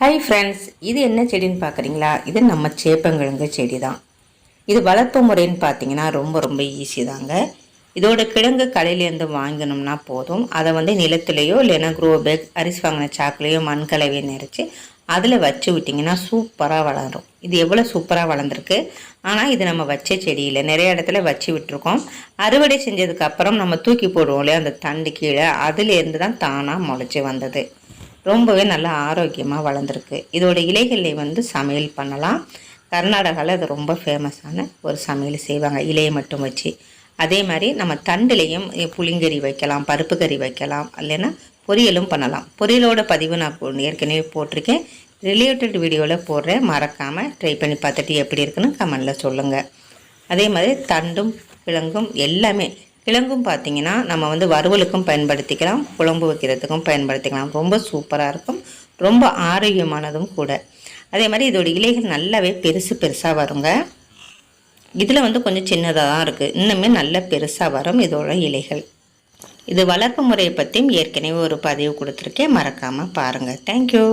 Hi friends, இது என்ன செடின்னு பார்க்குறீங்களா? இது நம்ம சேப்பங்கிழங்கு செடி தான். இது வளர்ப்பு முறைன்னு பார்த்தீங்கன்னா ரொம்ப ஈஸி தாங்க. இதோட கிழங்கு கடையிலேருந்து வாங்கினோம்னா போதும். அதை நிலத்துலேயோ இல்லைன்னா க்ரோ பேக் அரிசி வாங்கின சாக்குலேயோ மண் கலவையை நிறச்சி அதில் வச்சு விட்டிங்கன்னா சூப்பராக வளரும். இது எவ்வளோ சூப்பராக வளர்ந்துருக்கு. ஆனால் இது நம்ம வச்ச செடியில் நிறைய இடத்துல வச்சு விட்டுருக்கோம். அறுவடை செஞ்சதுக்கப்புறம் நம்ம தூக்கி போடுவோம் இல்லையா, அந்த தண்டு கீழே அதுலேருந்து தான் தானாக முளைச்சி வந்தது. ரொம்பவே நல்லா ஆரோக்கியமாக வளர்ந்துருக்கு. இதோட இலைகளை சமையல் பண்ணலாம். கர்நாடகாவில் அது ரொம்ப ஃபேமஸான ஒரு சமையல் செய்வாங்க, இலையை மட்டும் வச்சு. அதே மாதிரி நம்ம தண்டுலேயும் புளிங்கறி வைக்கலாம், பருப்பு கறி வைக்கலாம், இல்லைன்னா பொரியலும் பண்ணலாம். பொரியலோட பதிவு நான் ஏற்கனவே போட்டிருக்கேன், ரிலேட்டட் வீடியோவில் போடுறேன். மறக்காமல் ட்ரை பண்ணி பார்த்துட்டு எப்படி இருக்குன்னு கமெண்டில் சொல்லுங்கள். அதே மாதிரி தண்டும் கிழங்கும் எல்லாமே, கிழங்கும் பார்த்திங்கன்னா நம்ம வறுவலுக்கும் பயன்படுத்திக்கலாம், குழம்பு வைக்கிறதுக்கும் பயன்படுத்திக்கலாம். ரொம்ப சூப்பராக இருக்கும், ரொம்ப ஆரோக்கியமானதும் கூட. அதே மாதிரி இதோட இலைகள் நல்லாவே பெருசாக வருங்க. இதில் கொஞ்சம் சின்னதாக தான் இருக்குது, இன்னுமே நல்ல பெருசாக வரும் இதோட இலைகள். இது வளர்ப்பு முறையை பற்றியும் ஏற்கனவே ஒரு பதிவு கொடுத்துருக்கேன், மறக்காமல் பாருங்கள். தேங்க்யூ.